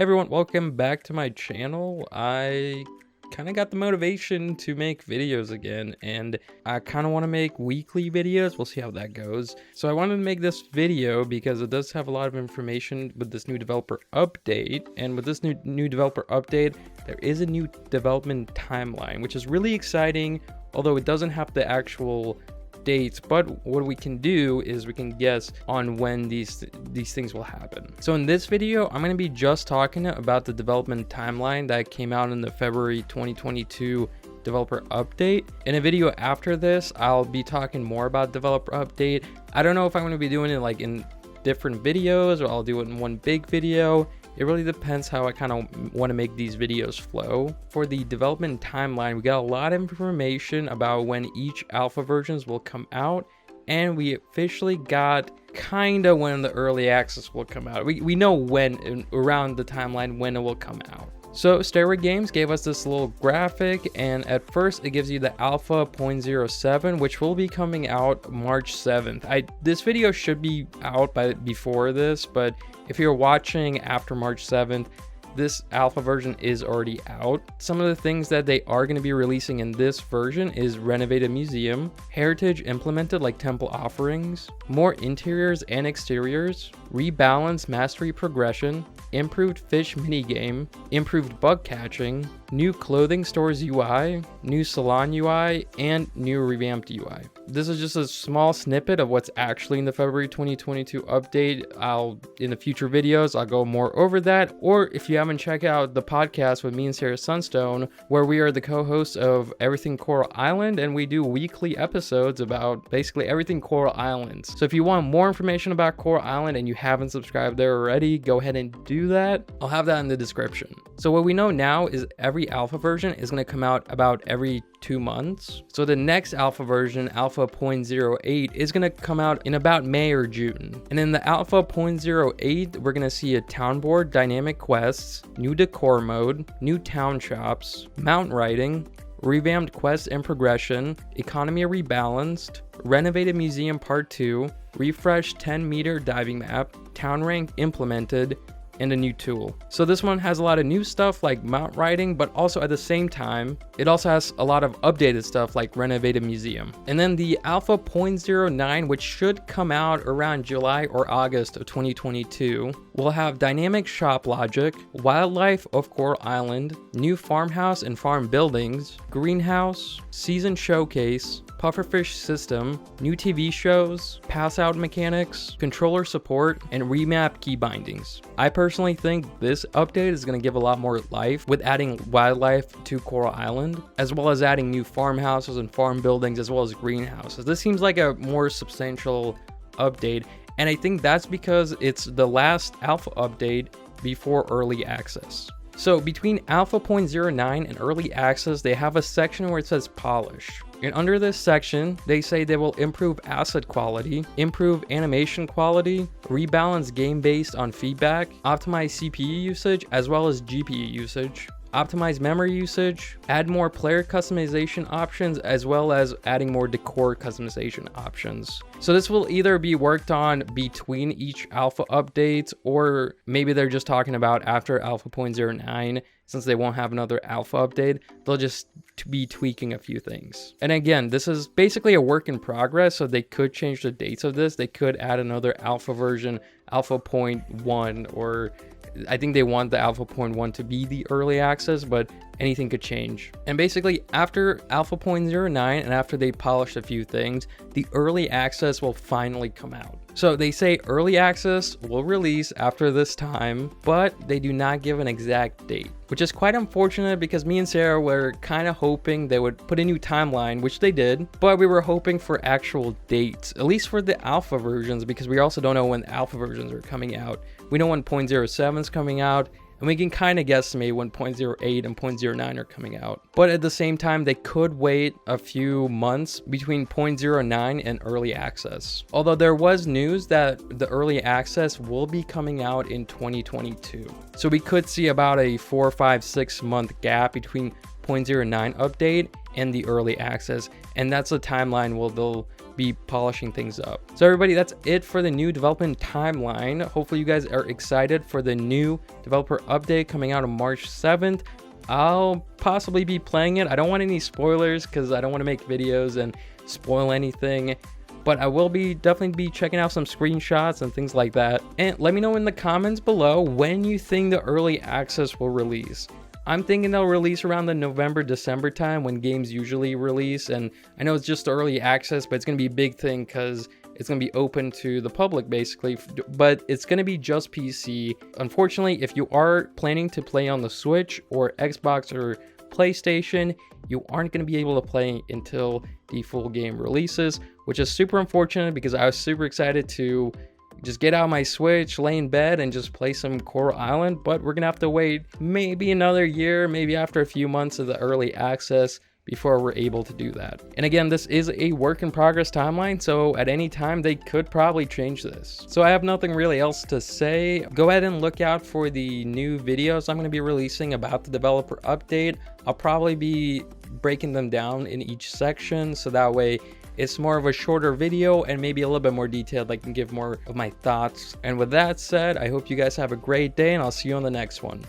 Hey everyone, welcome back to my channel. I kind of got the motivation to make videos again, and I kind of want to make weekly videos. We'll see how that goes. So I wanted to make this video because it does have a lot of information with this new developer update. And with this new developer update, there is a new development timeline, which is really exciting, although it doesn't have the actual dates. But what we can do is we can guess on when these things will happen. So in this video, I'm going to be just talking about the development timeline that came out in the February 2022 developer update. In a video after this, I'll be talking more about developer update. I don't know if I'm going to be doing it like in different videos, or I'll do it in one big video. It really depends how I kind of want to make these videos flow. For the development timeline, we got a lot of information about when each alpha versions will come out, and we officially got kind of when the early access will come out. We know when, around the timeline, when it will come out. So Steroid Games gave us this little graphic, and at first it gives you the alpha 0.07, which will be coming out March 7th. This video should be out before this, but if you're watching after March 7th, this alpha version is already out. Some of the things that they are going to be releasing in this version is renovated museum, heritage implemented like temple offerings, more interiors and exteriors, rebalanced mastery progression, improved fish minigame, improved bug catching, new clothing stores UI, new salon UI, and new revamped UI. This is just a small snippet of what's actually in the February 2022 update. In the future videos, I'll go more over that. Or if you haven't checked out the podcast with me and Sarah Sunstone, where we are the co-hosts of Everything Coral Island, and we do weekly episodes about basically everything Coral Islands. So if you want more information about Coral Island and you haven't subscribed there already, go ahead and do that. I'll have that in the description. So what we know now is every alpha version is going to come out about every 2 months. So the next alpha version, alpha 0.08, is going to come out in about May or June. And in the alpha 0.08, we're going to see a town board, dynamic quests, new decor mode, new town shops, mount riding, revamped quests and progression, economy rebalanced, renovated museum part 2, refreshed 10-meter diving map, town rank implemented, and a new tool. So this one has a lot of new stuff like mount riding, but also at the same time, it also has a lot of updated stuff like renovated museum. And then the alpha 0.09, which should come out around July or August of 2022, will have dynamic shop logic, wildlife of Coral Island, new farmhouse and farm buildings, greenhouse, season showcase, pufferfish system, new TV shows, pass out mechanics, controller support, and remap key bindings. I personally think this update is going to give a lot more life with adding wildlife to Coral Island, as well as adding new farmhouses and farm buildings, as well as greenhouses. This seems like a more substantial update, and I think that's because it's the last alpha update before early access. So between alpha 0.09 and early access, they have a section where it says polish. And under this section, they say they will improve asset quality, improve animation quality, rebalance game based on feedback, optimize CPU usage as well as GPU usage, optimize memory usage, add more player customization options, as well as adding more decor customization options. So this will either be worked on between each alpha updates, or maybe they're just talking about after alpha 0.09, since they won't have another alpha update, they'll just be tweaking a few things. And again, this is basically a work in progress, so they could change the dates of this. They could add another alpha version, alpha 0.1, or I think they want the alpha 0.1 to be the early access, but anything could change. And basically after alpha 0.09 and after they polish a few things, the early access will finally come out. So they say early access will release after this time, but they do not give an exact date, which is quite unfortunate because me and Sarah were kind of hoping they would put a new timeline, which they did, but we were hoping for actual dates, at least for the alpha versions, because we also don't know when the alpha versions are coming out. We know when 0.07 is coming out, and we can kind of guesstimate when 0.08 and 0.09 are coming out. But at the same time, they could wait a few months between 0.09 and early access. Although there was news that the early access will be coming out in 2022. So we could see about a 4, 5, 6 month gap between 0.09 update and the early access. And that's a timeline where they'll be polishing things up. So everybody, that's it for the new development timeline. Hopefully you guys are excited for the new developer update coming out on March 7th. I'll possibly be playing it. I don't want any spoilers because I don't want to make videos and spoil anything, but I will definitely be checking out some screenshots and things like that. And let me know in the comments below when you think the early access will release. I'm thinking they'll release around the November-December time when games usually release, and I know it's just early access, but it's going to be a big thing because it's going to be open to the public basically, but it's going to be just PC. Unfortunately, if you are planning to play on the Switch or Xbox or PlayStation, you aren't going to be able to play until the full game releases, which is super unfortunate because I was super excited to just get out my Switch, lay in bed, and just play some Coral Island, but we're gonna have to wait maybe another year, maybe after a few months of the early access before we're able to do that. And again, this is a work in progress timeline, so at any time they could probably change this. So I have nothing really else to say. Go ahead and look out for the new videos I'm gonna be releasing about the developer update. I'll probably be breaking them down in each section, so that way it's more of a shorter video and maybe a little bit more detailed. I can give more of my thoughts. And with that said, I hope you guys have a great day and I'll see you on the next one.